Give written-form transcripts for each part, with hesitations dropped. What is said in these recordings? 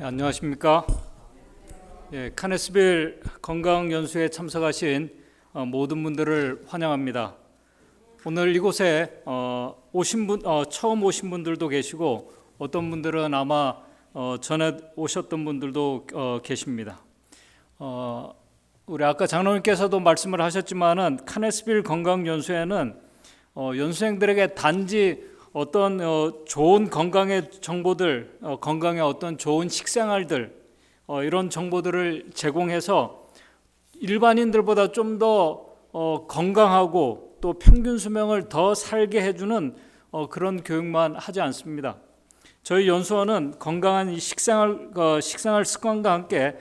안녕하십니까? 카네스빌 건강연수에 참석하신 모든 분들을 환영합니다. 오늘 이곳에 처음 오신 분들도 계시고 어떤 분들은 아마 전에 오셨던 분들도 계십니다. 우리 아까 장로님께서도 말씀을 하셨지만은 카네스빌 건강연수에는 연수생들에게 단지 어떤 좋은 건강의 정보들, 건강의 어떤 좋은 식생활들, 이런 정보들을 제공해서 일반인들보다 좀 더 건강하고 또 평균 수명을 더 살게 해주는 그런 교육만 하지 않습니다. 저희 연수원은 건강한 이 식생활 습관과 함께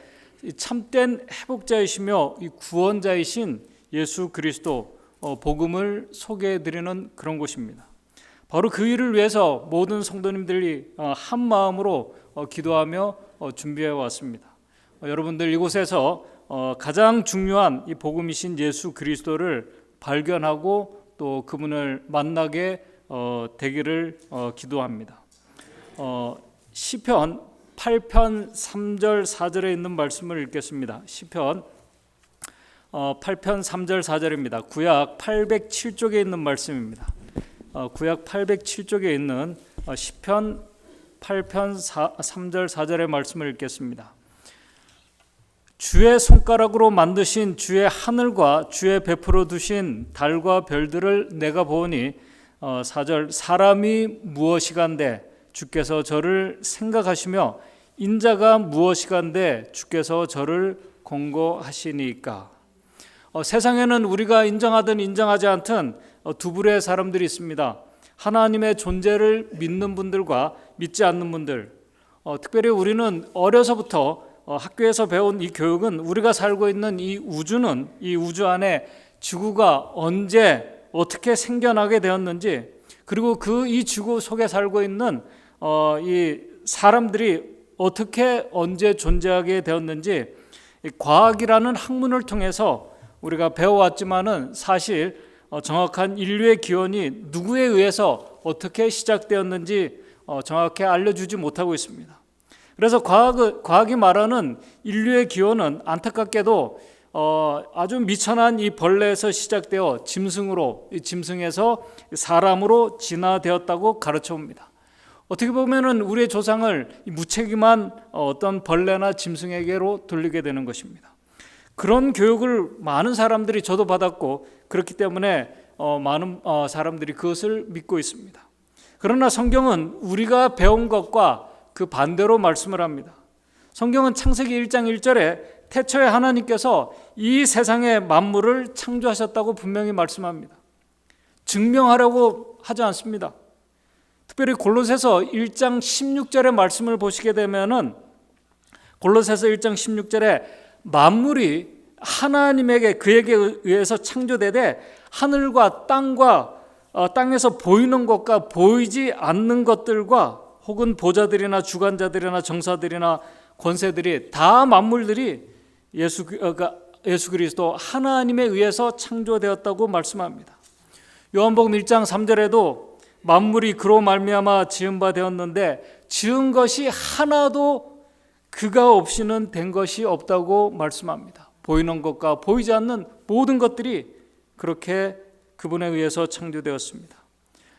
참된 회복자이시며 이 구원자이신 예수 그리스도 복음을 소개해드리는 그런 곳입니다. 바로 그 일을 위해서 모든 성도님들이 한 마음으로 기도하며 준비해 왔습니다. 여러분들 이곳에서 가장 중요한 이 복음이신 예수 그리스도를 발견하고 또 그분을 만나게 되기를 기도합니다. 시편 8편 3절 4절에 있는 말씀을 읽겠습니다. 시편 8편 3절 4절입니다. 구약 807쪽에 있는 말씀입니다. 구약 807쪽에 있는 시편 8편 3절 4절의 말씀을 읽겠습니다. 주의 손가락으로 만드신 주의 하늘과 주의 베풀어 두신 달과 별들을 내가 보니 4절 사람이 무엇이간데 주께서 저를 생각하시며 인자가 무엇이간데 주께서 저를 공고하시니까. 세상에는 우리가 인정하든 인정하지 않든 두 부류의 사람들이 있습니다. 하나님의 존재를 믿는 분들과 믿지 않는 분들. 특별히 우리는 어려서부터 학교에서 배운 이 교육은 우리가 살고 있는 이 우주는 이 우주 안에 지구가 언제 어떻게 생겨나게 되었는지, 그리고 이 지구 속에 살고 있는 이 사람들이 어떻게 언제 존재하게 되었는지 과학이라는 학문을 통해서 우리가 배워왔지만은 사실 정확한 인류의 기원이 누구에 의해서 어떻게 시작되었는지 정확히 알려주지 못하고 있습니다. 그래서 과학이 말하는 인류의 기원은 안타깝게도 아주 미천한 이 벌레에서 시작되어 짐승에서 사람으로 진화되었다고 가르쳐 옵니다. 어떻게 보면은 우리의 조상을 무책임한 어떤 벌레나 짐승에게로 돌리게 되는 것입니다. 그런 교육을 많은 사람들이 저도 받았고 그렇기 때문에 많은 사람들이 그것을 믿고 있습니다. 그러나 성경은 우리가 배운 것과 그 반대로 말씀을 합니다. 성경은 창세기 1장 1절에 태초에 하나님께서 이 세상의 만물을 창조하셨다고 분명히 말씀합니다. 증명하려고 하지 않습니다. 특별히 골로새서 1장 16절의 말씀을 보시게 되면은 골로새서 1장 16절에 만물이 하나님에게 그에게 의해서 창조되되 하늘과 땅에서 보이는 것과 보이지 않는 것들과 혹은 보좌들이나 주관자들이나 정사들이나 권세들이 다 만물들이 예수 그리스도 하나님에 의해서 창조되었다고 말씀합니다. 요한복음 1장 3절에도 만물이 그로 말미암아 지은 바 되었는데 지은 것이 하나도 그가 없이는 된 것이 없다고 말씀합니다. 보이는 것과 보이지 않는 모든 것들이 그렇게 그분에 의해서 창조되었습니다.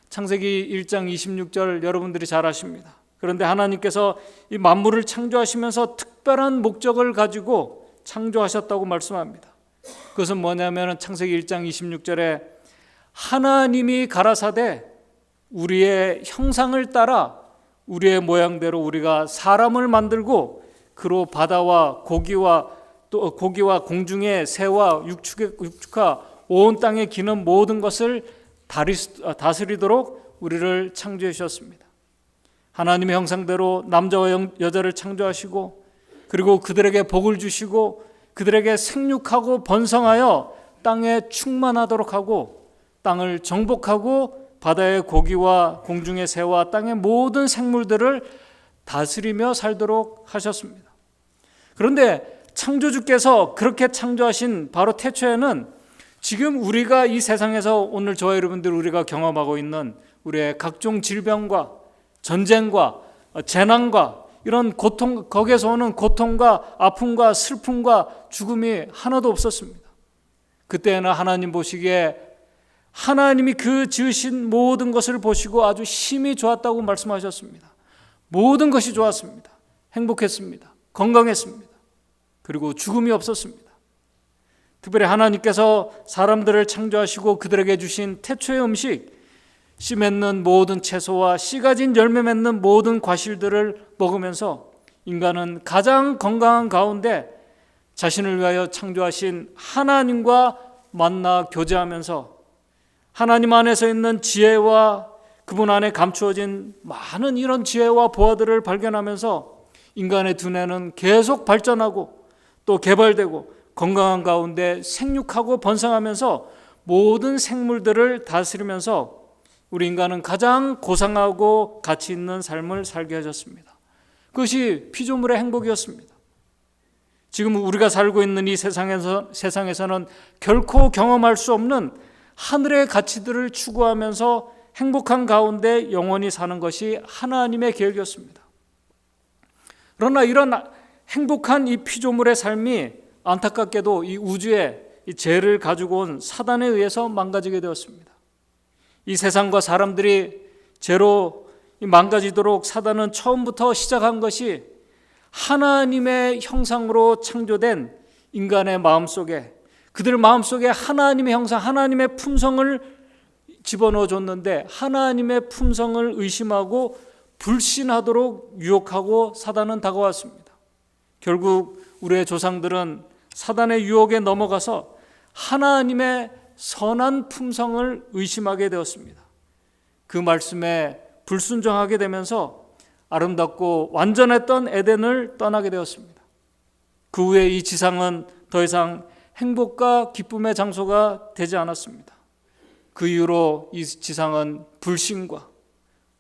창세기 1장 26절 여러분들이 잘 아십니다. 그런데 하나님께서 이 만물을 창조하시면서 특별한 목적을 가지고 창조하셨다고 말씀합니다. 그것은 뭐냐면 창세기 1장 26절에 하나님이 가라사대 우리의 형상을 따라 우리의 모양대로 우리가 사람을 만들고 그로 바다와 고기와 공중의 새와 육축하 온 땅에 기는 모든 것을 다스리도록 우리를 창조해 주셨습니다. 하나님의 형상대로 남자와 여자를 창조하시고 그리고 그들에게 복을 주시고 그들에게 생육하고 번성하여 땅에 충만하도록 하고 땅을 정복하고 바다의 고기와 공중의 새와 땅의 모든 생물들을 다스리며 살도록 하셨습니다. 그런데 창조주께서 그렇게 창조하신 바로 태초에는 지금 우리가 이 세상에서 오늘 저와 여러분들 우리가 경험하고 있는 우리의 각종 질병과 전쟁과 재난과 이런 고통, 거기에서 오는 고통과 아픔과 슬픔과 죽음이 하나도 없었습니다. 그때는 하나님 보시기에 하나님이 그 지으신 모든 것을 보시고 아주 힘이 좋았다고 말씀하셨습니다. 모든 것이 좋았습니다. 행복했습니다. 건강했습니다. 그리고 죽음이 없었습니다. 특별히 하나님께서 사람들을 창조하시고 그들에게 주신 태초의 음식, 씨 맺는 모든 채소와 씨 가진 열매 맺는 모든 과실들을 먹으면서 인간은 가장 건강한 가운데 자신을 위하여 창조하신 하나님과 만나 교제하면서 하나님 안에서 있는 지혜와 그분 안에 감추어진 많은 이런 지혜와 보화들을 발견하면서 인간의 두뇌는 계속 발전하고 또 개발되고 건강한 가운데 생육하고 번성하면서 모든 생물들을 다스리면서 우리 인간은 가장 고상하고 가치 있는 삶을 살게 하셨습니다. 그것이 피조물의 행복이었습니다. 지금 우리가 살고 있는 이 세상에서는 결코 경험할 수 없는 하늘의 가치들을 추구하면서 행복한 가운데 영원히 사는 것이 하나님의 계획이었습니다. 그러나 이런 행복한 이 피조물의 삶이 안타깝게도 이 우주에 이 죄를 가지고 온 사단에 의해서 망가지게 되었습니다. 이 세상과 사람들이 죄로 망가지도록 사단은 처음부터 시작한 것이 하나님의 형상으로 창조된 인간의 마음속에, 그들 마음속에 하나님의 형상, 하나님의 품성을 집어넣어 줬는데 하나님의 품성을 의심하고 불신하도록 유혹하고 사단은 다가왔습니다. 결국 우리의 조상들은 사단의 유혹에 넘어가서 하나님의 선한 품성을 의심하게 되었습니다. 그 말씀에 불순종하게 되면서 아름답고 완전했던 에덴을 떠나게 되었습니다. 그 후에 이 지상은 더 이상 행복과 기쁨의 장소가 되지 않았습니다. 그 이후로 이 지상은 불신과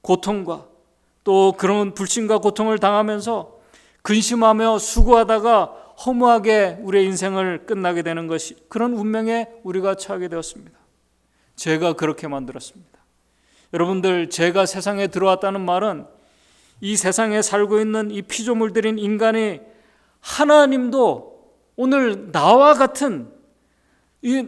고통과 또 그런 불신과 고통을 당하면서 근심하며 수고하다가 허무하게 우리의 인생을 끝나게 되는 것이, 그런 운명에 우리가 처하게 되었습니다. 죄가 그렇게 만들었습니다. 여러분들, 죄가 세상에 들어왔다는 말은 이 세상에 살고 있는 이 피조물들인 인간이 하나님도 오늘 나와 같은,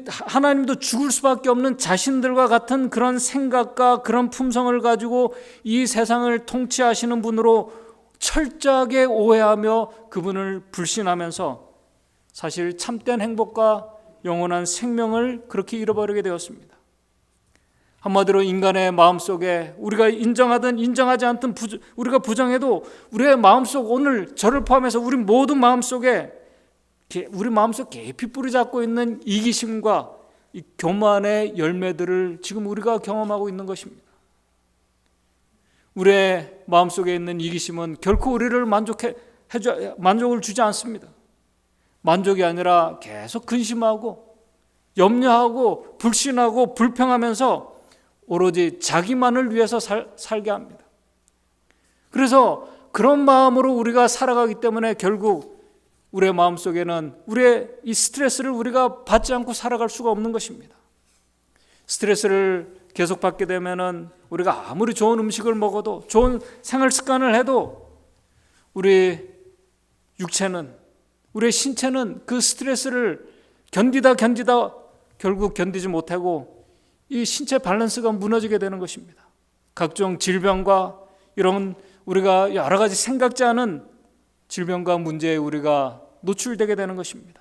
하나님도 죽을 수밖에 없는 자신들과 같은 그런 생각과 그런 품성을 가지고 이 세상을 통치하시는 분으로 철저하게 오해하며 그분을 불신하면서 사실 참된 행복과 영원한 생명을 그렇게 잃어버리게 되었습니다. 한마디로 인간의 마음속에 우리가 인정하든 인정하지 않든 우리가 부정해도 우리의 마음속, 오늘 저를 포함해서 우리 모든 마음속에, 우리 마음속 깊이 뿌리 잡고 있는 이기심과 이 교만의 열매들을 지금 우리가 경험하고 있는 것입니다. 우리의 마음속에 있는 이기심은 결코 우리를 만족을 주지 않습니다. 만족이 아니라 계속 근심하고 염려하고 불신하고 불평하면서 오로지 자기만을 위해서 살게 합니다. 그래서 그런 마음으로 우리가 살아가기 때문에 결국 우리의 마음속에는 우리의 이 스트레스를 우리가 받지 않고 살아갈 수가 없는 것입니다. 스트레스를 계속 받게 되면은 우리가 아무리 좋은 음식을 먹어도 좋은 생활 습관을 해도 우리 육체는, 우리의 신체는 그 스트레스를 견디다 결국 견디지 못하고 이 신체 밸런스가 무너지게 되는 것입니다. 각종 질병과 이런 우리가 여러 가지 생각지 않은 질병과 문제에 우리가 노출되게 되는 것입니다.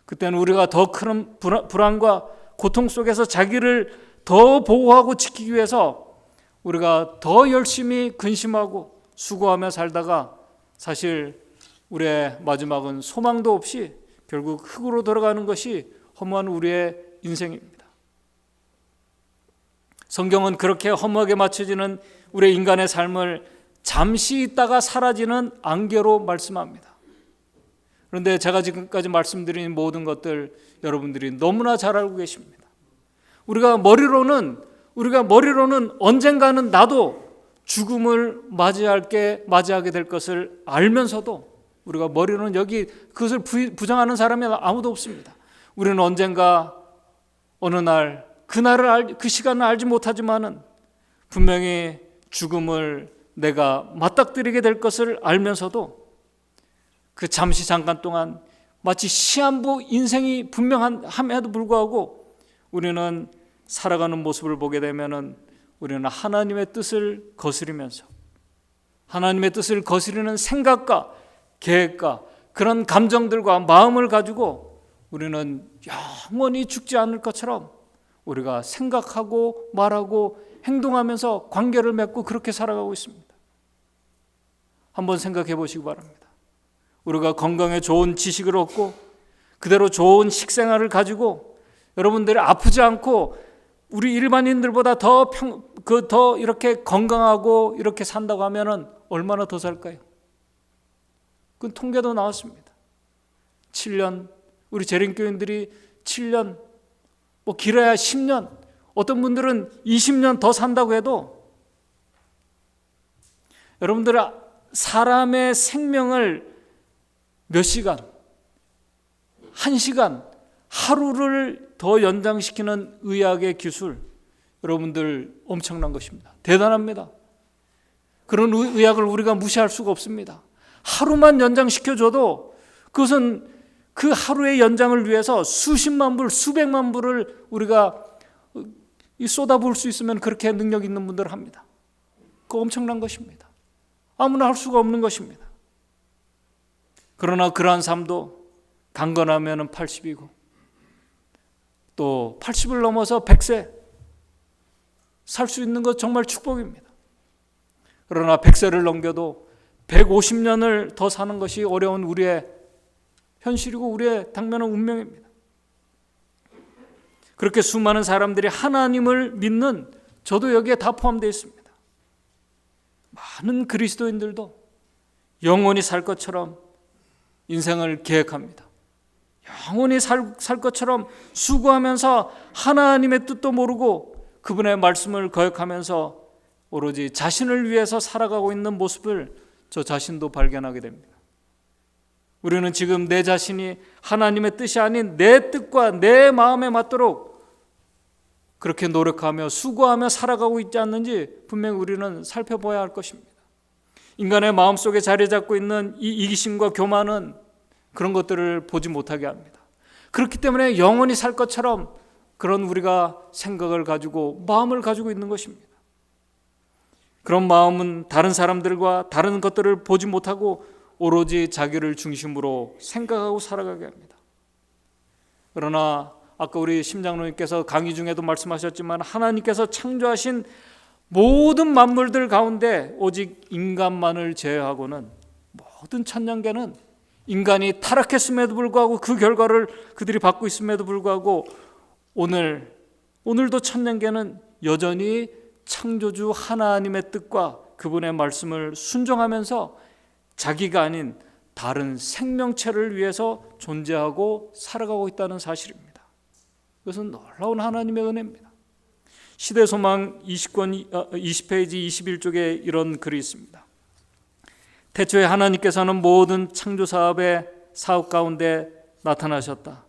그때는 우리가 더 큰 불안과 고통 속에서 자기를 더 보호하고 지키기 위해서 우리가 더 열심히 근심하고 수고하며 살다가 사실 우리의 마지막은 소망도 없이 결국 흙으로 돌아가는 것이 허무한 우리의 인생입니다. 성경은 그렇게 허무하게 맞춰지는 우리의 인간의 삶을 잠시 있다가 사라지는 안개로 말씀합니다. 그런데 제가 지금까지 말씀드린 모든 것들 여러분들이 너무나 잘 알고 계십니다. 우리가 머리로는 언젠가는 나도 죽음을 맞이하게 될 것을 알면서도 우리가 머리로는 그것을 부정하는 사람이 아무도 없습니다. 우리는 언젠가 어느 날 그 시간을 알지 못하지만은 분명히 죽음을 내가 맞닥뜨리게 될 것을 알면서도 그 잠시 잠깐 동안 마치 시한부 인생이 분명함에도 불구하고 우리는 살아가는 모습을 보게 되면은 우리는 하나님의 뜻을 거스리면서 하나님의 뜻을 거스리는 생각과 계획과 그런 감정들과 마음을 가지고 우리는 영원히 죽지 않을 것처럼 우리가 생각하고 말하고 행동하면서 관계를 맺고 그렇게 살아가고 있습니다. 한번 생각해 보시기 바랍니다. 우리가 건강에 좋은 지식을 얻고 그대로 좋은 식생활을 가지고 여러분들이 아프지 않고 우리 일반인들보다 더 이렇게 건강하고 이렇게 산다고 하면은 얼마나 더 살까요? 그 통계도 나왔습니다. 7년, 우리 재림교인들이 7년, 뭐 길어야 10년, 어떤 분들은 20년 더 산다고 해도 여러분들 사람의 생명을 몇 시간, 1시간, 하루를 더 연장시키는 의학의 기술, 여러분들 엄청난 것입니다. 대단합니다. 그런 의학을 우리가 무시할 수가 없습니다. 하루만 연장시켜줘도 그것은 그 하루의 연장을 위해서 수십만 불, 수백만 불을 우리가 쏟아부을 수 있으면 그렇게 능력 있는 분들을 합니다. 그거 엄청난 것입니다. 아무나 할 수가 없는 것입니다. 그러나 그러한 삶도 강건하면 80이고 또 80을 넘어서 100세 살 수 있는 것 정말 축복입니다. 그러나 100세를 넘겨도 150년을 더 사는 것이 어려운 우리의 현실이고 우리의 당면한 운명입니다. 그렇게 수많은 사람들이 하나님을 믿는 저도 여기에 다 포함되어 있습니다. 많은 그리스도인들도 영원히 살 것처럼 인생을 계획합니다. 영원히 살 것처럼 수고하면서 하나님의 뜻도 모르고 그분의 말씀을 거역하면서 오로지 자신을 위해서 살아가고 있는 모습을 저 자신도 발견하게 됩니다. 우리는 지금 내 자신이 하나님의 뜻이 아닌 내 뜻과 내 마음에 맞도록 그렇게 노력하며 수고하며 살아가고 있지 않는지 분명히 우리는 살펴봐야 할 것입니다. 인간의 마음속에 자리 잡고 있는 이 이기심과 교만은 그런 것들을 보지 못하게 합니다. 그렇기 때문에 영원히 살 것처럼 그런 우리가 생각을 가지고 마음을 가지고 있는 것입니다. 그런 마음은 다른 사람들과 다른 것들을 보지 못하고 오로지 자기를 중심으로 생각하고 살아가게 합니다. 그러나 아까 우리 심장로님께서 강의 중에도 말씀하셨지만 하나님께서 창조하신 모든 만물들 가운데 오직 인간만을 제외하고는 모든 천년계는 인간이 타락했음에도 불구하고 그 결과를 그들이 받고 있음에도 불구하고 오늘도 천년계는 여전히 창조주 하나님의 뜻과 그분의 말씀을 순종하면서 자기가 아닌 다른 생명체를 위해서 존재하고 살아가고 있다는 사실입니다. 그것은 놀라운 하나님의 은혜입니다. 시대소망 20페이지 21쪽에 이런 글이 있습니다. 태초에 하나님께서는 모든 창조사업의 사업 가운데 나타나셨다.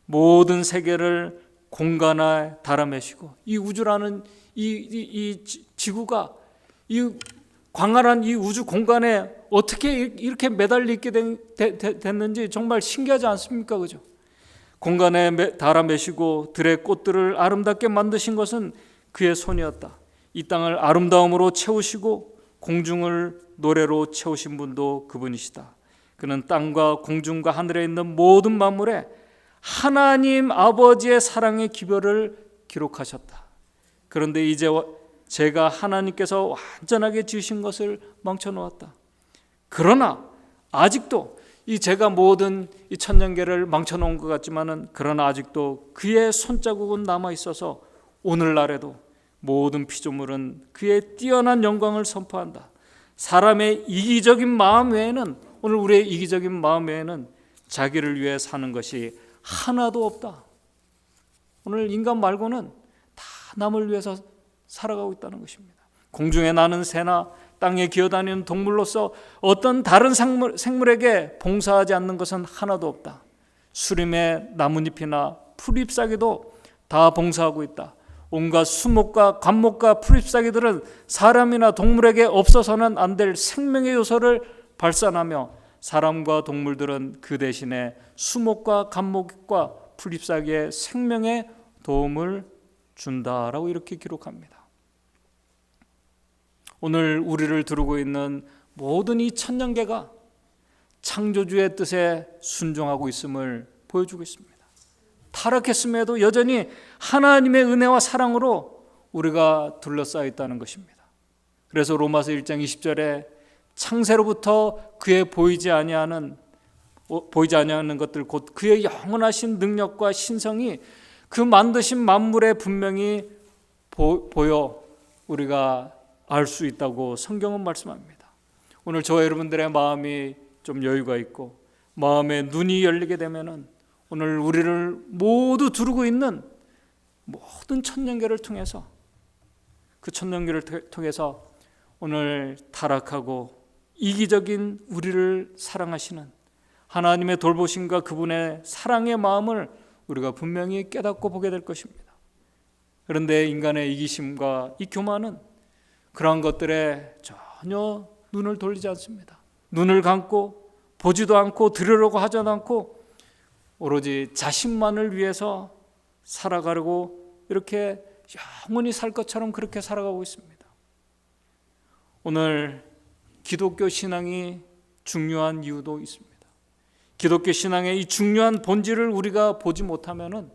모든 세계를 공간에 달아매시고 이 우주라는 이 지구가 이 광활한 이 우주 공간에 어떻게 이렇게 매달려 있게 됐는지 정말 신기하지 않습니까? 그죠? 공간에 달아매시고 들의 꽃들을 아름답게 만드신 것은 그의 손이었다. 이 땅을 아름다움으로 채우시고 공중을 노래로 채우신 분도 그분이시다. 그는 땅과 공중과 하늘에 있는 모든 만물에 하나님 아버지의 사랑의 기별을 기록하셨다. 그런데 이제 제가 하나님께서 완전하게 지으신 것을 망쳐놓았다. 그러나 아직도 이 제가 모든 이 천년계를 망쳐놓은 것 같지만은 그러나 아직도 그의 손자국은 남아있어서 오늘날에도 모든 피조물은 그의 뛰어난 영광을 선포한다. 사람의 이기적인 마음 외에는 오늘 우리의 이기적인 마음 외에는 자기를 위해 사는 것이 하나도 없다. 오늘 인간 말고는 다 남을 위해서 살아가고 있다는 것입니다. 공중에 나는 새나 땅에 기어다니는 동물로서 어떤 다른 생물에게 봉사하지 않는 것은 하나도 없다. 수림의 나뭇잎이나 풀잎사귀도 다 봉사하고 있다. 온갖 수목과 관목과 풀잎사귀들은 사람이나 동물에게 없어서는 안 될 생명의 요소를 발산하며 사람과 동물들은 그 대신에 수목과 관목과 풀잎사귀의 생명에 도움을 준다라고 이렇게 기록합니다. 오늘 우리를 두르고 있는 모든 이 천년계가 창조주의 뜻에 순종하고 있음을 보여주고 있습니다. 타락했음에도 여전히 하나님의 은혜와 사랑으로 우리가 둘러싸여 있다는 것입니다. 그래서 로마서 1장 20절에 창세로부터 그의 보이지 아니하는 것들 곧 그의 영원하신 능력과 신성이 그 만드신 만물에 분명히 보여 우리가 알 수 있다고 성경은 말씀합니다. 오늘 저와 여러분들의 마음이 좀 여유가 있고 마음의 눈이 열리게 되면은 오늘 우리를 모두 두르고 있는 모든 천년계를 통해서 그 천년계를 통해서 오늘 타락하고 이기적인 우리를 사랑하시는 하나님의 돌보심과 그분의 사랑의 마음을 우리가 분명히 깨닫고 보게 될 것입니다. 그런데 인간의 이기심과 이 교만은 그러한 것들에 전혀 눈을 돌리지 않습니다. 눈을 감고 보지도 않고 들으려고 하지도 않고 오로지 자신만을 위해서 살아가려고 이렇게 영원히 살 것처럼 그렇게 살아가고 있습니다. 오늘 기독교 신앙이 중요한 이유도 있습니다. 기독교 신앙의 이 중요한 본질을 우리가 보지 못하면은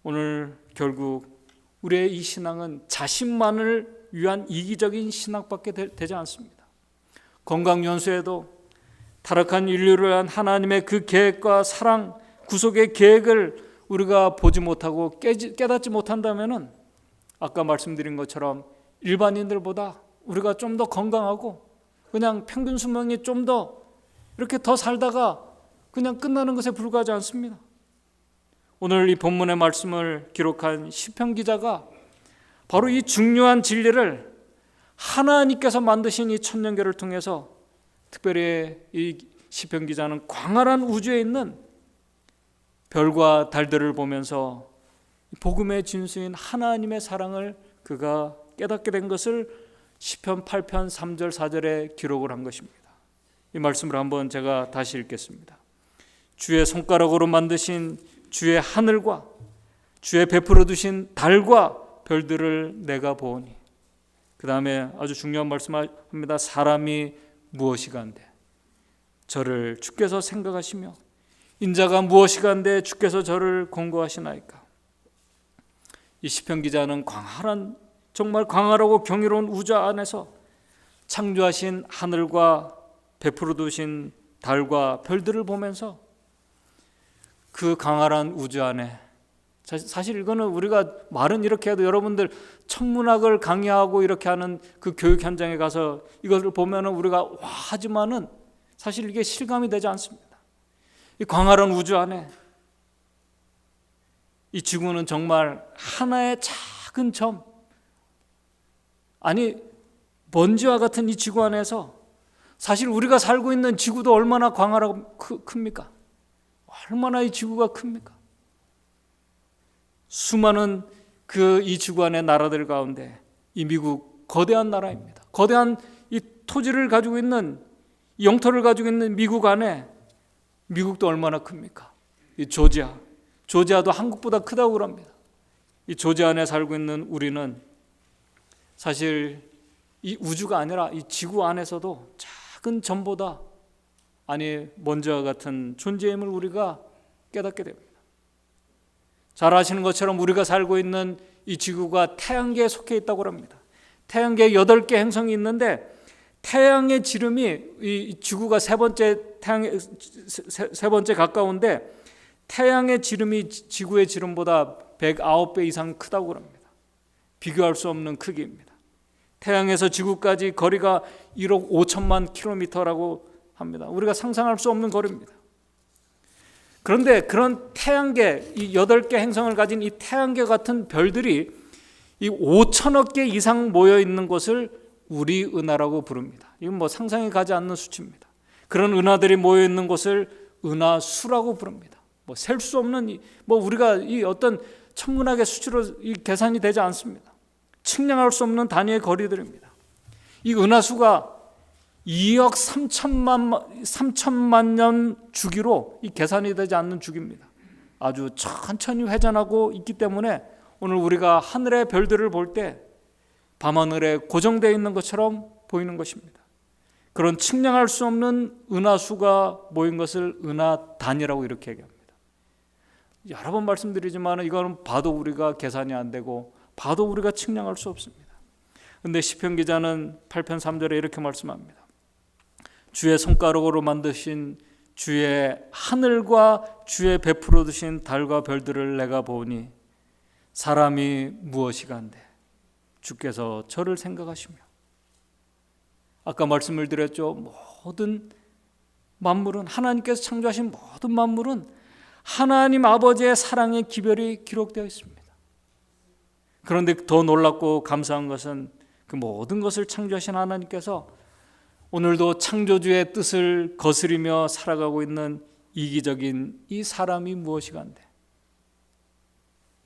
오늘 결국 우리의 이 신앙은 자신만을 위한 이기적인 신앙밖에 되지 않습니다. 건강연수에도 타락한 인류를 위한 하나님의 그 계획과 사랑, 구속의 계획을 우리가 보지 못하고 깨닫지 못한다면은 아까 말씀드린 것처럼 일반인들보다 우리가 좀 더 건강하고 그냥 평균 수명이 좀 더 이렇게 더 살다가 그냥 끝나는 것에 불과하지 않습니다. 오늘 이 본문의 말씀을 기록한 시편 기자가 바로 이 중요한 진리를 하나님께서 만드신 이 천년계를 통해서 특별히 이 시편 기자는 광활한 우주에 있는 별과 달들을 보면서 복음의 진수인 하나님의 사랑을 그가 깨닫게 된 것을 시편 8편 3절 4절에 기록을 한 것입니다. 이 말씀을 한번 제가 다시 읽겠습니다. 주의 손가락으로 만드신 주의 하늘과 주의 베풀어 두신 달과 별들을 내가 보오니, 그 다음에 아주 중요한 말씀합니다. 사람이 무엇이간데 저를 주께서 생각하시며 인자가 무엇이간데 주께서 저를 공고하시나이까. 이 시편 기자는 정말 광활하고 경이로운 우주 안에서 창조하신 하늘과 베풀어 두신 달과 별들을 보면서 그 광활한 우주 안에, 사실 이거는 우리가 말은 이렇게 해도 여러분들 천문학을 강의하고 이렇게 하는 그 교육 현장에 가서 이것을 보면은 우리가 와 하지만은 사실 이게 실감이 되지 않습니다. 이 광활한 우주 안에 이 지구는 정말 하나의 작은 점, 아니 먼지와 같은 이 지구 안에서 사실 우리가 살고 있는 지구도 얼마나 광활하고 큽니까? 얼마나 이 지구가 큽니까? 수많은 이 지구 안의 나라들 가운데 이 미국 거대한 나라입니다. 거대한 이 토지를 가지고 있는, 이 영토를 가지고 있는 미국 안에 미국도 얼마나 큽니까? 이 조지아도 한국보다 크다고 그럽니다. 이 조지아 안에 살고 있는 우리는 사실 이 우주가 아니라 이 지구 안에서도 작은 점보다 먼지와 같은 존재임을 우리가 깨닫게 됩니다. 잘 아시는 것처럼 우리가 살고 있는 이 지구가 태양계에 속해 있다고 합니다. 태양계에 8개 행성이 있는데 태양의 지름이 이 지구가 세 번째 가까운데 태양의 지름이 지구의 지름보다 109배 이상 크다고 합니다. 비교할 수 없는 크기입니다. 태양에서 지구까지 거리가 1억 5천만 킬로미터라고 합니다. 우리가 상상할 수 없는 거리입니다. 그런데 그런 태양계, 이 8개 행성을 가진 이 태양계 같은 별들이 이 5천억 개 이상 모여 있는 것을 우리 은하라고 부릅니다. 이건 뭐 상상이 가지 않는 수치입니다. 그런 은하들이 모여 있는 곳을 은하수라고 부릅니다. 뭐 셀 수 없는, 뭐 우리가 이 어떤 천문학의 수치로 계산이 되지 않습니다. 측량할 수 없는 단위의 거리들입니다. 이 은하수가 2억 3천만 년 주기로 이 계산이 되지 않는 주기입니다. 아주 천천히 회전하고 있기 때문에 오늘 우리가 하늘의 별들을 볼 때 밤하늘에 고정되어 있는 것처럼 보이는 것입니다. 그런 측량할 수 없는 은하수가 모인 것을 은하단이라고 이렇게 얘기합니다. 여러 번 말씀드리지만 이거는 봐도 우리가 계산이 안 되고 봐도 우리가 측량할 수 없습니다. 그런데 시편 기자는 8편 3절에 이렇게 말씀합니다. 주의 손가락으로 만드신 주의 하늘과 주의 베풀어 두신 달과 별들을 내가 보니 사람이 무엇이간데 주께서 저를 생각하시며. 아까 말씀을 드렸죠. 모든 만물은, 하나님께서 창조하신 모든 만물은 하나님 아버지의 사랑의 기별이 기록되어 있습니다. 그런데 더 놀랍고 감사한 것은 그 모든 것을 창조하신 하나님께서 오늘도 창조주의 뜻을 거스리며 살아가고 있는 이기적인 이 사람이 무엇이간데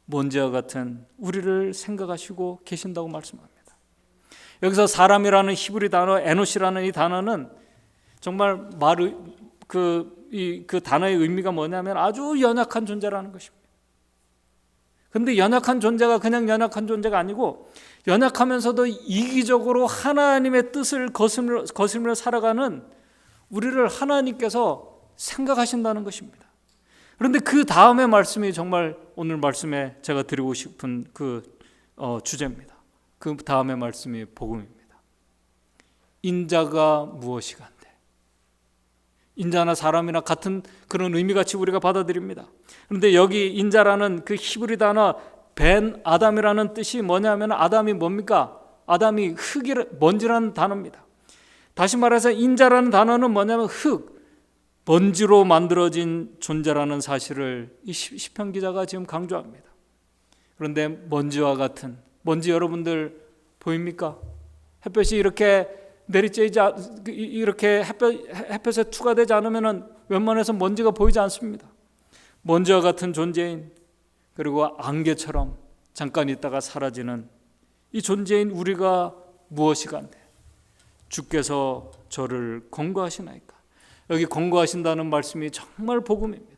먼지와 같은 우리를 생각하시고 계신다고 말씀합니다. 여기서 사람이라는 히브리 단어 에노시라는 이 단어는 정말 그 단어의 의미가 뭐냐면 아주 연약한 존재라는 것입니다. 그런데 연약한 존재가 그냥 연약한 존재가 아니고 연약하면서도 이기적으로 하나님의 뜻을 거스르며 살아가는 우리를 하나님께서 생각하신다는 것입니다. 그런데 그 다음의 말씀이 정말 오늘 말씀에 제가 드리고 싶은 그 주제입니다. 그 다음의 말씀이 복음입니다. 인자가 무엇이간데. 인자나 사람이나 같은 그런 의미같이 우리가 받아들입니다. 그런데 여기 인자라는 그 히브리 단어 벤 아담이라는 뜻이 뭐냐면 아담이 뭡니까? 아담이 먼지라는 단어입니다. 다시 말해서 인자라는 단어는 뭐냐면 먼지로 만들어진 존재라는 사실을 이 시편 기자가 지금 강조합니다. 그런데 먼지와 같은, 먼지 여러분들 보입니까? 햇볕이 이렇게 내리쬐지, 이렇게 햇볕에 투과되지 않으면 웬만해서 먼지가 보이지 않습니다. 먼지와 같은 존재인, 그리고 안개처럼 잠깐 있다가 사라지는 이 존재인 우리가 무엇이간데 주께서 저를 권고하시나이까. 여기 권고하신다는 말씀이 정말 복음입니다.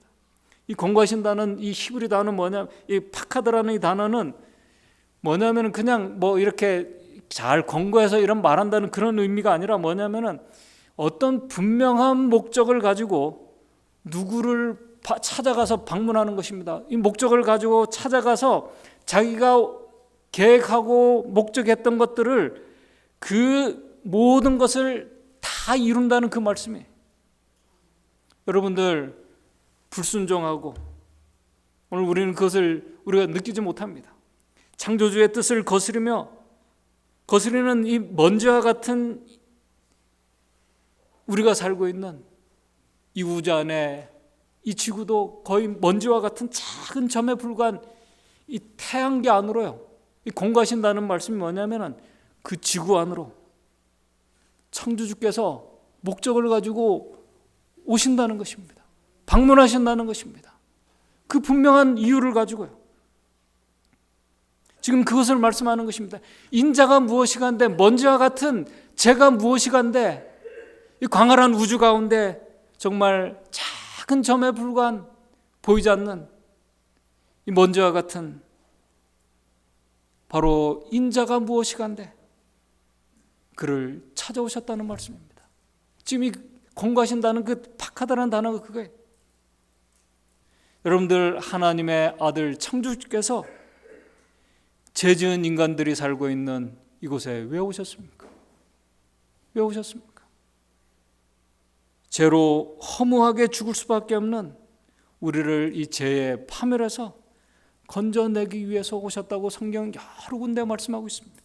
이 권고하신다는 이 히브리 단어는 뭐냐면, 이 파카드라는 이 단어는 뭐냐면 그냥 뭐 이렇게 잘 권고해서 이런 말한다는 그런 의미가 아니라 뭐냐면은 어떤 분명한 목적을 가지고 누구를 찾아가서 방문하는 것입니다. 이 목적을 가지고 찾아가서 자기가 계획하고 목적했던 것들을 그 모든 것을 다 이룬다는 그 말씀이에요. 여러분들 불순종하고 오늘 우리는 그것을 우리가 느끼지 못합니다. 창조주의 뜻을 거스리는 이 먼지와 같은 우리가 살고 있는 이 우주 안에 이 지구도 거의 먼지와 같은 작은 점에 불과한 이 태양계 안으로요. 이 공가신다는 말씀이 뭐냐면은 그 지구 안으로 창조주께서 목적을 가지고 오신다는 것입니다. 방문하신다는 것입니다. 그 분명한 이유를 가지고요. 지금 그것을 말씀하는 것입니다. 인자가 무엇이간데, 먼지와 같은 제가 무엇이간데, 이 광활한 우주 가운데 정말 작은 점에 불과한 보이지 않는 이 먼지와 같은 바로 인자가 무엇이간데 그를 찾아오셨다는 말씀입니다. 지금 이 공부하신다는 그 파카다라는 단어가 그거예요. 여러분들 하나님의 아들 창조주께서 죄 지은 인간들이 살고 있는 이곳에 왜 오셨습니까? 왜 오셨습니까? 죄로 허무하게 죽을 수밖에 없는 우리를 이 죄의 파멸에서 건져내기 위해서 오셨다고 성경 여러 군데 말씀하고 있습니다.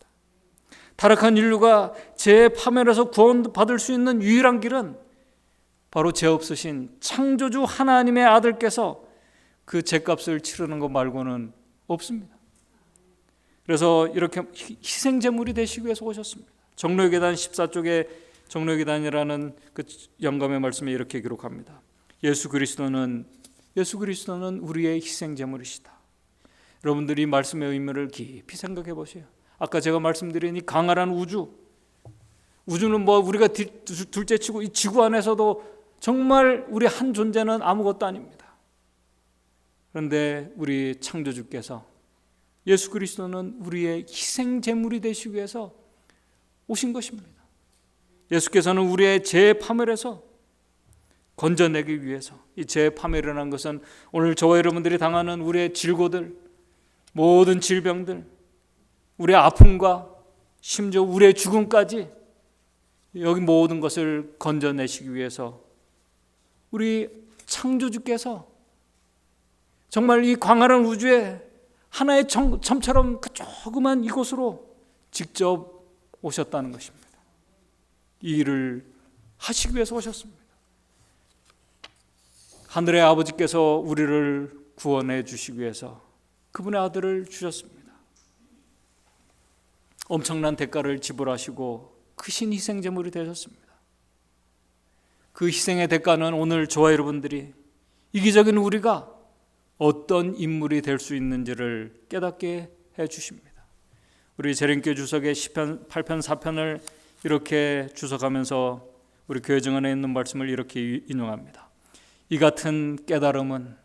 타락한 인류가 죄의 파멸에서 구원받을 수 있는 유일한 길은 바로 죄 없으신 창조주 하나님의 아들께서 그 죄값을 치르는 것 말고는 없습니다. 그래서 이렇게 희생제물이 되시기 위해서 오셨습니다. 정로의 계단 14쪽에 정로의 계단이라는 그 영감의 말씀에 이렇게 기록합니다. 예수 그리스도는 우리의 희생제물이시다. 여러분들이 이 말씀의 의미를 깊이 생각해 보세요. 아까 제가 말씀드린 이 광활한 우주는 뭐 우리가 둘째치고 이 지구 안에서도 정말 우리 한 존재는 아무것도 아닙니다. 그런데 우리 창조주께서, 예수 그리스도는 우리의 희생 제물이 되시기 위해서 오신 것입니다. 예수께서는 우리의 죄 파멸에서 건져내기 위해서, 이 죄 파멸이라는 것은 오늘 저와 여러분들이 당하는 우리의 질고들, 모든 질병들, 우리의 아픔과 심지어 우리의 죽음까지, 여기 모든 것을 건져내시기 위해서 우리 창조주께서 정말 이 광활한 우주에 하나의 점처럼 그 조그만 이곳으로 직접 오셨다는 것입니다. 이 일을 하시기 위해서 오셨습니다. 하늘의 아버지께서 우리를 구원해 주시기 위해서 그분의 아들을 주셨습니다. 엄청난 대가를 지불하시고 크신 희생 제물이 되셨습니다. 그 희생의 대가는 오늘 저와 여러분들이, 이기적인 우리가 어떤 인물이 될 수 있는지를 깨닫게 해 주십니다. 우리 재림교회 주석의 시편 8편 4편을 이렇게 주석하면서 우리 교회 정원에 있는 말씀을 이렇게 인용합니다. 이 같은 깨달음은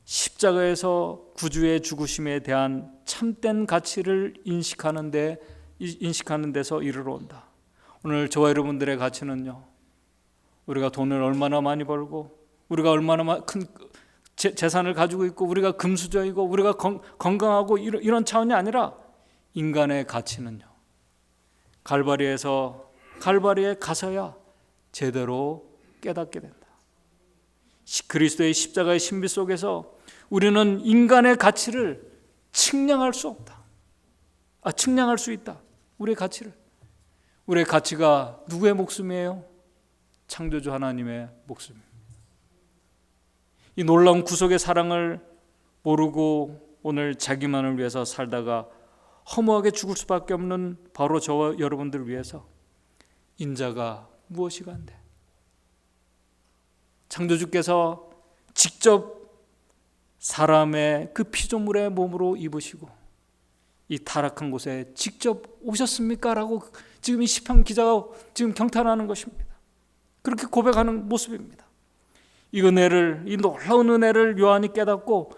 십자가에서 구주의 죽으심에 대한 참된 가치를 인식하는 데서 이르러 온다. 오늘 저와 여러분들의 가치는요, 우리가 돈을 얼마나 많이 벌고, 우리가 얼마나 큰 재산을 가지고 있고, 우리가 금수저이고, 우리가 건강하고 이런 차원이 아니라, 인간의 가치는요, 갈바리에 가서야 제대로 깨닫게 된다. 그리스도의 십자가의 신비 속에서 우리는 인간의 가치를 측량할 수 없다. 측량할 수 있다. 우리의 가치가 누구의 목숨이에요? 창조주 하나님의 목숨입니다. 이 놀라운 구속의 사랑을 모르고 오늘 자기만을 위해서 살다가 허무하게 죽을 수밖에 없는 바로 저와 여러분들을 위해서 인자가 무엇이가 한데, 창조주께서 직접 사람의 그 피조물의 몸으로 입으시고 이 타락한 곳에 직접 오셨습니까? 라고 지금 이 시편 기자가 지금 경탄하는 것입니다. 그렇게 고백하는 모습입니다. 이 놀라운 은혜를 요한이 깨닫고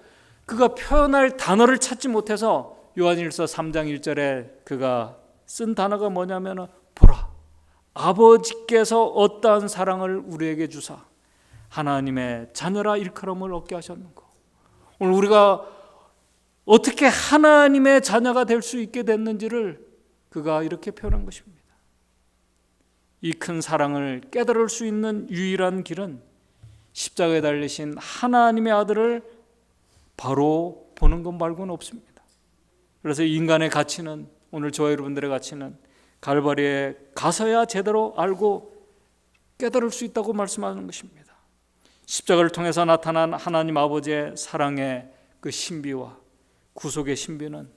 그가 표현할 단어를 찾지 못해서 요한일서 3장 1절에 그가 쓴 단어가 뭐냐면, 보라, 아버지께서 어떠한 사랑을 우리에게 주사 하나님의 자녀라 일컬음을 얻게 하셨는고. 오늘 우리가 어떻게 하나님의 자녀가 될 수 있게 됐는지를 그가 이렇게 표현한 것입니다. 이 큰 사랑을 깨달을 수 있는 유일한 길은 십자가에 달리신 하나님의 아들을 바로 보는 것 말고는 없습니다. 그래서 인간의 가치는, 오늘 저와 여러분들의 가치는 갈바리에 가서야 제대로 알고 깨달을 수 있다고 말씀하는 것입니다. 십자가를 통해서 나타난 하나님 아버지의 사랑의 그 신비와 구속의 신비는,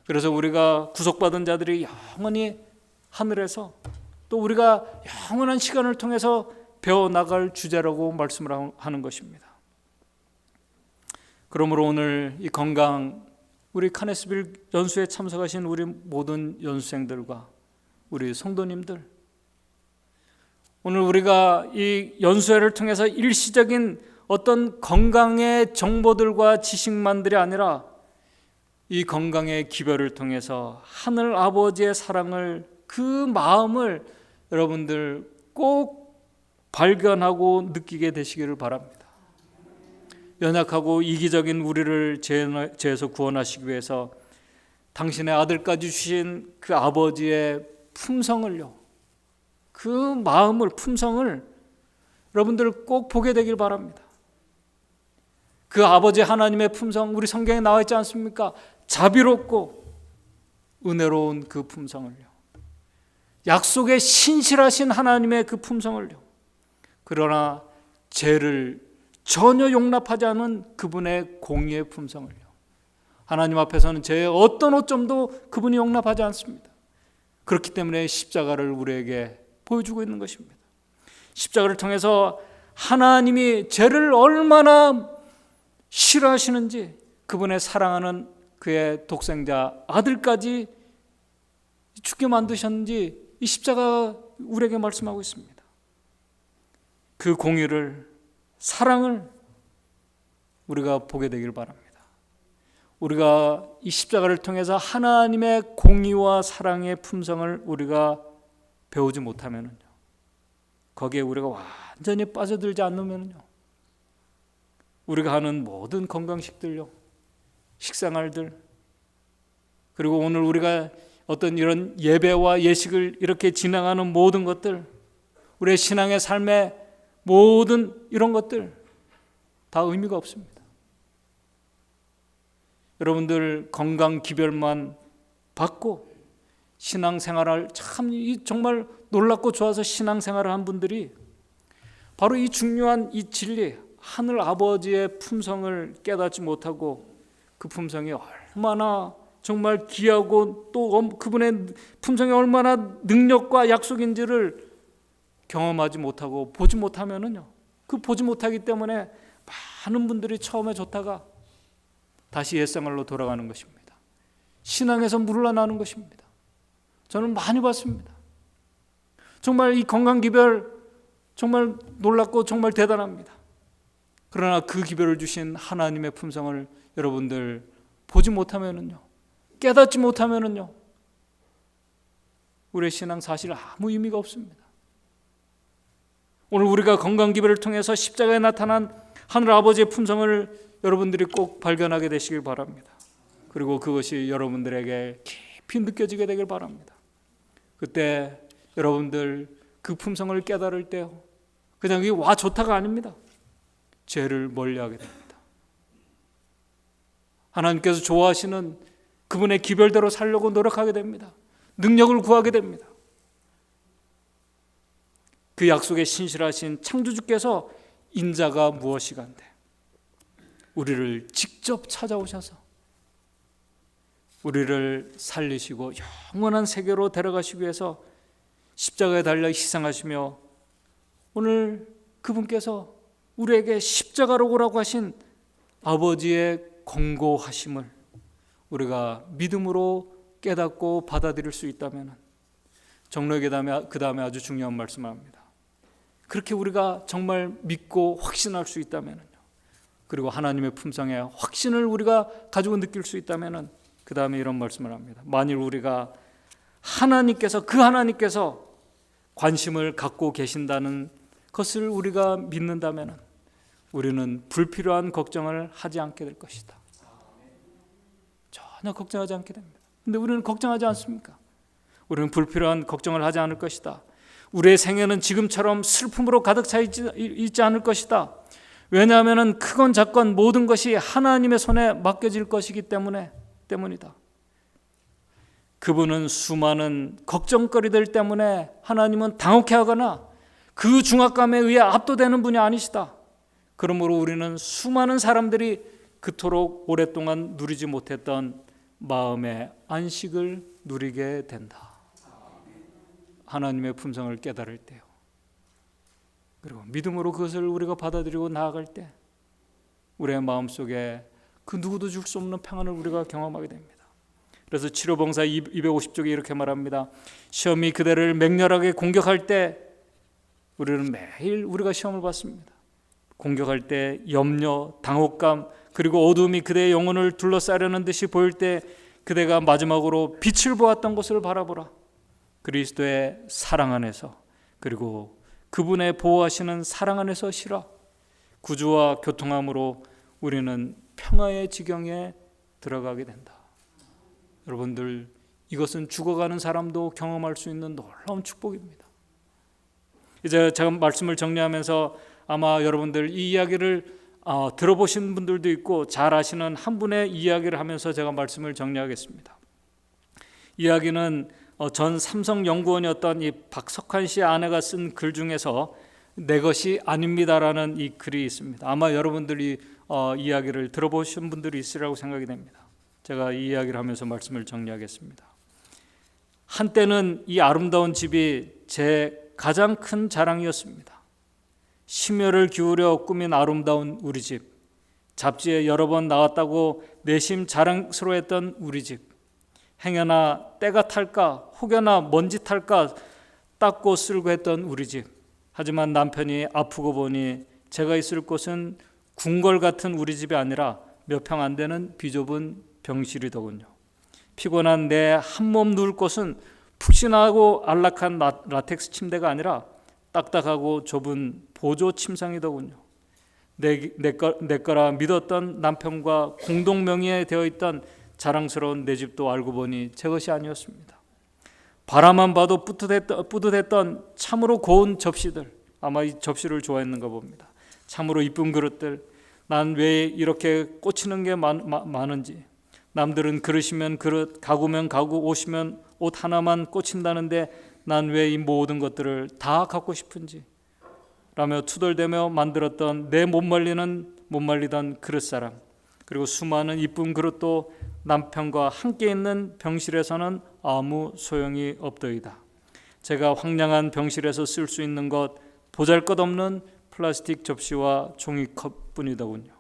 그래서 우리가 구속받은 자들이 영원히 하늘에서, 또 우리가 영원한 시간을 통해서 배워나갈 주제라고 말씀을 하는 것입니다. 그러므로 오늘 이 우리 카네스빌 연수에 참석하신 우리 모든 연수생들과 우리 성도님들, 오늘 우리가 이 연수회를 통해서 일시적인 어떤 건강의 정보들과 지식만들이 아니라 이 건강의 기별을 통해서 하늘 아버지의 사랑을, 그 마음을 여러분들 꼭 발견하고 느끼게 되시기를 바랍니다. 연약하고 이기적인 우리를 죄에서 구원하시기 위해서 당신의 아들까지 주신 그 아버지의 품성을요, 그 마음을, 품성을 여러분들 꼭 보게 되길 바랍니다. 그 아버지 하나님의 품성, 우리 성경에 나와 있지 않습니까? 자비롭고 은혜로운 그 품성을요, 약속에 신실하신 하나님의 그 품성을요, 그러나 죄를 전혀 용납하지 않은 그분의 공의의 품성을요, 하나님 앞에서는 죄의 어떤 오점도 그분이 용납하지 않습니다. 그렇기 때문에 십자가를 우리에게 보여주고 있는 것입니다. 십자가를 통해서 하나님이 죄를 얼마나 싫어하시는지, 그분의 사랑하는 그의 독생자 아들까지 죽게 만드셨는지 이 십자가 우리에게 말씀하고 있습니다. 그 공의를, 사랑을 우리가 보게 되길 바랍니다. 우리가 이 십자가를 통해서 하나님의 공의와 사랑의 품성을 우리가 배우지 못하면요, 거기에 우리가 완전히 빠져들지 않으면요, 우리가 하는 모든 건강식들요, 식생활들, 그리고 오늘 우리가 어떤 이런 예배와 예식을 이렇게 진행하는 모든 것들, 우리의 신앙의 삶의 모든 이런 것들 다 의미가 없습니다. 여러분들 건강 기별만 받고 신앙생활을 참 정말 놀랍고 좋아서 신앙생활을 한 분들이 바로 이 중요한 이 진리, 하늘 아버지의 품성을 깨닫지 못하고 그 품성이 얼마나 정말 귀하고 또 그분의 품성이 얼마나 능력과 약속인지를 경험하지 못하고 보지 못하면은요, 그 보지 못하기 때문에 많은 분들이 처음에 좋다가 다시 옛생활로 돌아가는 것입니다. 신앙에서 물러나는 것입니다. 저는 많이 봤습니다. 정말 이 건강기별 정말 놀랍고 정말 대단합니다. 그러나 그 기별을 주신 하나님의 품성을 여러분들 보지 못하면은요, 깨닫지 못하면은요, 우리의 신앙 사실 아무 의미가 없습니다. 오늘 우리가 건강기별을 통해서 십자가에 나타난 하늘 아버지의 품성을 여러분들이 꼭 발견하게 되시길 바랍니다. 그리고 그것이 여러분들에게 깊이 느껴지게 되길 바랍니다. 그때 여러분들 그 품성을 깨달을 때요, 그냥 이게 와 좋다가 아닙니다. 죄를 멀리하게 됩니다. 하나님께서 좋아하시는 그분의 기별대로 살려고 노력하게 됩니다. 능력을 구하게 됩니다. 그 약속에 신실하신 창조주께서 인자가 무엇이간데 우리를 직접 찾아오셔서 우리를 살리시고 영원한 세계로 데려가시기 위해서 십자가에 달려 희생하시며 오늘 그분께서 우리에게 십자가로 오라고 하신 아버지의 권고하심을 우리가 믿음으로 깨닫고 받아들일 수 있다면, 정로에게 그 다음에 아주 중요한 말씀을 합니다. 그렇게 우리가 정말 믿고 확신할 수 있다면, 그리고 하나님의 품성의 확신을 우리가 가지고 느낄 수 있다면, 그 다음에 이런 말씀을 합니다. 만일 우리가 그 하나님께서 관심을 갖고 계신다는 것을 우리가 믿는다면 우리는 불필요한 걱정을 하지 않게 될 것이다. 전혀 걱정하지 않게 됩니다. 근데 우리는 걱정하지 않습니까? 우리는 불필요한 걱정을 하지 않을 것이다. 우리의 생애는 지금처럼 슬픔으로 가득 차 있지 않을 것이다. 왜냐하면 크건 작건 모든 것이 하나님의 손에 맡겨질 것이기 때문이다. 그분은 수많은 걱정거리들 때문에 하나님은 당혹해하거나 그 중압감에 의해 압도되는 분이 아니시다. 그러므로 우리는 수많은 사람들이 그토록 오랫동안 누리지 못했던 마음의 안식을 누리게 된다. 하나님의 품성을 깨달을 때요, 그리고 믿음으로 그것을 우리가 받아들이고 나아갈 때 우리의 마음속에 그 누구도 줄 수 없는 평안을 우리가 경험하게 됩니다. 그래서 치료봉사 250쪽에 이렇게 말합니다. 시험이 그대를 맹렬하게 공격할 때, 우리는 매일 우리가 시험을 받습니다. 공격할 때 염려, 당혹감, 그리고 어둠이 그대의 영혼을 둘러싸려는 듯이 보일 때 그대가 마지막으로 빛을 보았던 것을 바라보라. 그리스도의 사랑 안에서, 그리고 그분의 보호하시는 사랑 안에서 쉬라. 구주와 교통함으로 우리는 평화의 지경에 들어가게 된다. 여러분들, 이것은 죽어가는 사람도 경험할 수 있는 놀라운 축복입니다. 이제 제가 말씀을 정리하면서 아마 여러분들 이 이야기를 들어보신 분들도 있고 잘 아시는 한 분의 이야기를 하면서 제가 말씀을 정리하겠습니다. 이야기는 전 삼성연구원이었던 이 박석환 씨의 아내가 쓴 글 중에서 내 것이 아닙니다라는 이 글이 있습니다. 아마 여러분들이 이야기를 들어보신 분들이 있으리라고 생각이 됩니다. 제가 이 이야기를 하면서 말씀을 정리하겠습니다. 한때는 이 아름다운 집이 제 가장 큰 자랑이었습니다. 심혈을 기울여 꾸민 아름다운 우리 집, 잡지에 여러 번 나왔다고 내심 자랑스러워했던 우리 집, 행여나 때가 탈까 혹여나 먼지 탈까 닦고 쓸고 했던 우리 집. 하지만 남편이 아프고 보니 제가 있을 곳은 궁궐 같은 우리 집이 아니라 몇 평 안 되는 비좁은 병실이더군요. 피곤한 내 한 몸 누울 곳은 푹신하고 안락한 라텍스 침대가 아니라 딱딱하고 좁은 보조 침상이더군요. 내 거라 믿었던 남편과 공동 명의에 되어 있던 자랑스러운 내 집도 알고 보니 제 것이 아니었습니다. 바라만 봐도 뿌듯했던 참으로 고운 접시들, 아마 이 접시를 좋아했는가 봅니다. 참으로 이쁜 그릇들, 난 왜 이렇게 꽂히는 게 많은지. 남들은 그릇이면 그릇, 가구면 가구, 옷이면 옷 하나만 꽂힌다는데 난 왜 이 모든 것들을 다 갖고 싶은지 라며 투덜대며 만들었던 내 못 말리던 그릇사랑, 그리고 수많은 이쁜 그릇도 남편과 함께 있는 병실에서는 아무 소용이 없더이다. 제가 황량한 병실에서 쓸 수 있는 것 보잘것없는 플라스틱 접시와 종이컵뿐이더군요.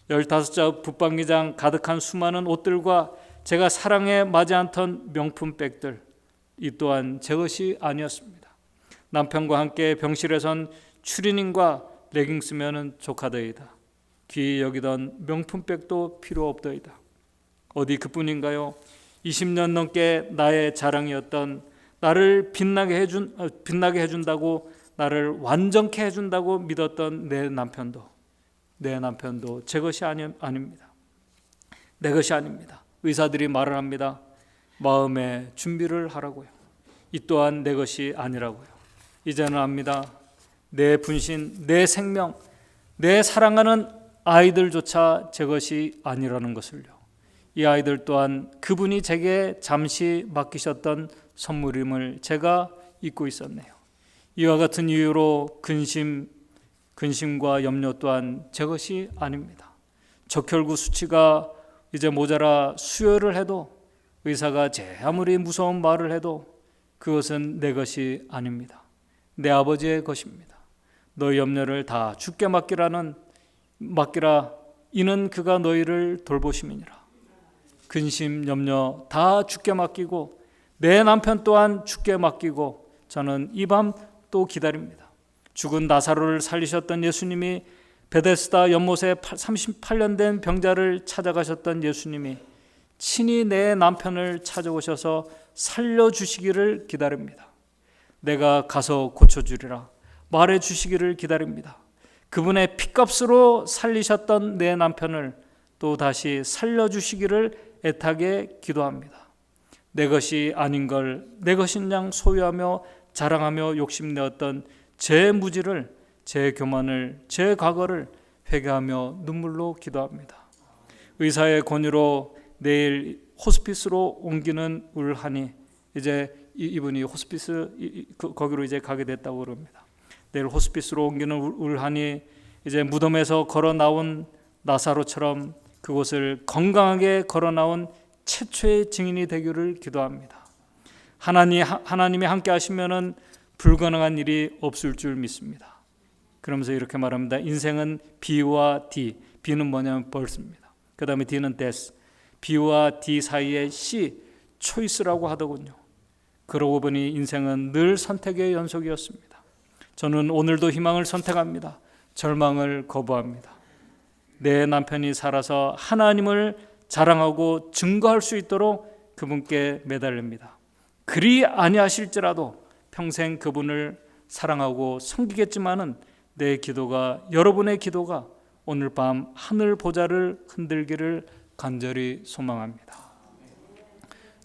15자 붙박이장 가득한 수많은 옷들과 제가 사랑에 맞지 않던 명품백들, 이 또한 제 것이 아니었습니다. 남편과 함께 병실에선 추리닝과 레깅스면은 족하더이다. 귀히 여기던 명품백도 필요 없더이다. 어디 그뿐인가요? 20년 넘게 나의 자랑이었던, 나를 빛나게 해준다고, 나를 완전케 해준다고 믿었던 내 남편도 제 것이 아닙니다. 내 것이 아닙니다. 의사들이 말을 합니다. 마음의 준비를 하라고요. 이 또한 내 것이 아니라고요. 이제는 압니다. 내 분신, 내 생명, 내 사랑하는 아이들조차 제 것이 아니라는 것을요. 이 아이들 또한 그분이 제게 잠시 맡기셨던 선물임을 제가 잊고 있었네요. 이와 같은 이유로 근심과 염려 또한 제 것이 아닙니다. 적혈구 수치가 이제 모자라 수혈을 해도, 의사가 제 아무리 무서운 말을 해도 그것은 내 것이 아닙니다. 내 아버지의 것입니다. 너희 염려를 다 주께 맡기라. 이는 그가 너희를 돌보심이니라. 근심, 염려 다 주께 맡기고 내 남편 또한 주께 맡기고 저는 이 밤 또 기다립니다. 죽은 나사로를 살리셨던 예수님이, 베데스다 연못에 38년 된 병자를 찾아가셨던 예수님이 친히 내 남편을 찾아오셔서 살려주시기를 기다립니다. 내가 가서 고쳐주리라 말해주시기를 기다립니다. 그분의 피값으로 살리셨던 내 남편을 또 다시 살려주시기를 애타게 기도합니다. 내 것이 아닌 걸 내 것인 양 소유하며 자랑하며 욕심내었던 제 무지를, 제 교만을, 제 과거를 회개하며 눈물로 기도합니다. 의사의 권유로 내일 호스피스로 옮기는 울하니, 이제 이분이 호스피스 거기로 이제 가게 됐다고 그럽니다. 내일 호스피스로 옮기는 울하니 이제 무덤에서 걸어 나온 나사로처럼 그곳을 건강하게 걸어 나온 최초의 증인이 되기를 기도합니다. 하나님이 함께 하시면은 불가능한 일이 없을 줄 믿습니다. 그러면서 이렇게 말합니다. 인생은 B와 D. B는 뭐냐면 벌스입니다. 그 다음에 D는 death. B와 D 사이에 C, choice라고 하더군요. 그러고 보니 인생은 늘 선택의 연속이었습니다. 저는 오늘도 희망을 선택합니다. 절망을 거부합니다. 내 남편이 살아서 하나님을 자랑하고 증거할 수 있도록 그분께 매달립니다. 그리 아니하실지라도 평생 그분을 사랑하고 섬기겠지만은 내 기도가, 여러분의 기도가 오늘 밤 하늘 보좌를 흔들기를 간절히 소망합니다.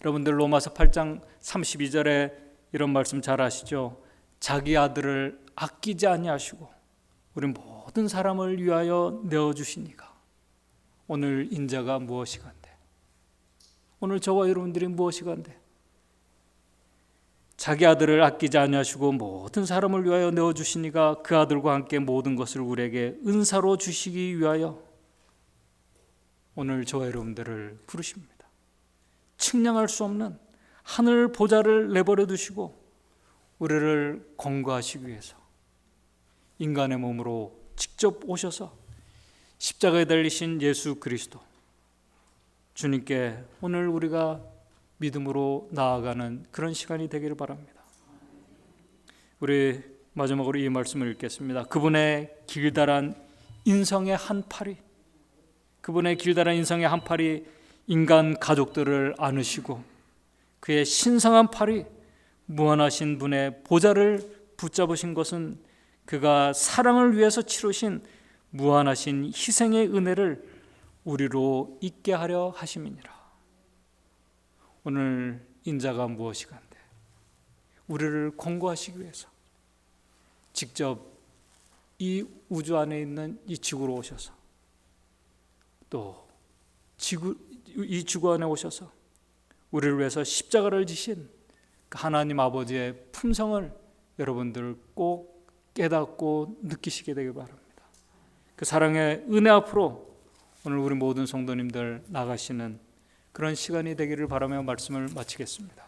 여러분들 로마서 8장 32절에 이런 말씀 잘 아시죠? 자기 아들을 아끼지 아니하시고 우리 모든 사람을 위하여 내어주시니까. 오늘 인자가 무엇이간데? 오늘 저와 여러분들이 무엇이간데? 자기 아들을 아끼지 아니하시고 모든 사람을 위하여 내어주시니까 그 아들과 함께 모든 것을 우리에게 은사로 주시기 위하여 오늘 저와 여러분들을 부르십니다. 측량할 수 없는 하늘 보좌를 내버려 두시고 우리를 권고하시기 위해서 인간의 몸으로 직접 오셔서 십자가에 달리신 예수 그리스도, 주님께 오늘 우리가 믿음으로 나아가는 그런 시간이 되기를 바랍니다. 우리 마지막으로 이 말씀을 읽겠습니다. 그분의 길다란 인성의 한 팔이, 그분의 길다란 인성의 한 팔이 인간 가족들을 안으시고 그의 신성한 팔이 무한하신 분의 보좌를 붙잡으신 것은 그가 사랑을 위해서 치르신 무한하신 희생의 은혜를 우리로 잊게 하려 하심이니라. 오늘 인자가 무엇이간데 우리를 권고하시기 위해서 직접 이 우주 안에 있는 이 지구로 오셔서 또 이 지구 안에 오셔서 우리를 위해서 십자가를 지신 그 하나님 아버지의 품성을 여러분들 꼭 깨닫고 느끼시게 되길 바랍니다. 그 사랑의 은혜 앞으로 오늘 우리 모든 성도님들 나가시는 그런 시간이 되기를 바라며 말씀을 마치겠습니다.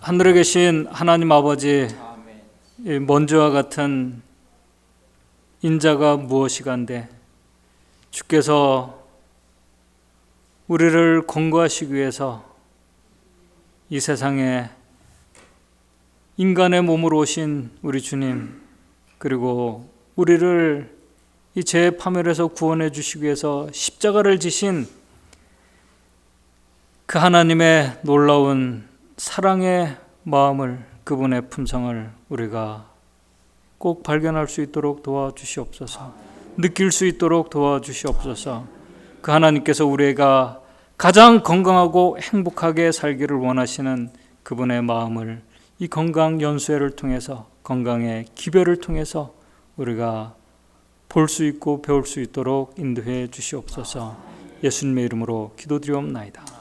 하늘에 계신 하나님 아버지, 먼지와 같은 인자가 무엇이간데 주께서 우리를 권고하시기 위해서 이 세상에 인간의 몸으로 오신 우리 주님, 그리고 우리를 이 죄의 파멸에서 구원해 주시기 위해서 십자가를 지신 그 하나님의 놀라운 사랑의 마음을, 그분의 품성을 우리가 꼭 발견할 수 있도록 도와주시옵소서. 느낄 수 있도록 도와주시옵소서. 그 하나님께서 우리가 가장 건강하고 행복하게 살기를 원하시는 그분의 마음을 이 건강 연수회를 통해서, 건강의 기별을 통해서 우리가 볼 수 있고 배울 수 있도록 인도해 주시옵소서. 예수님의 이름으로 기도드리옵나이다.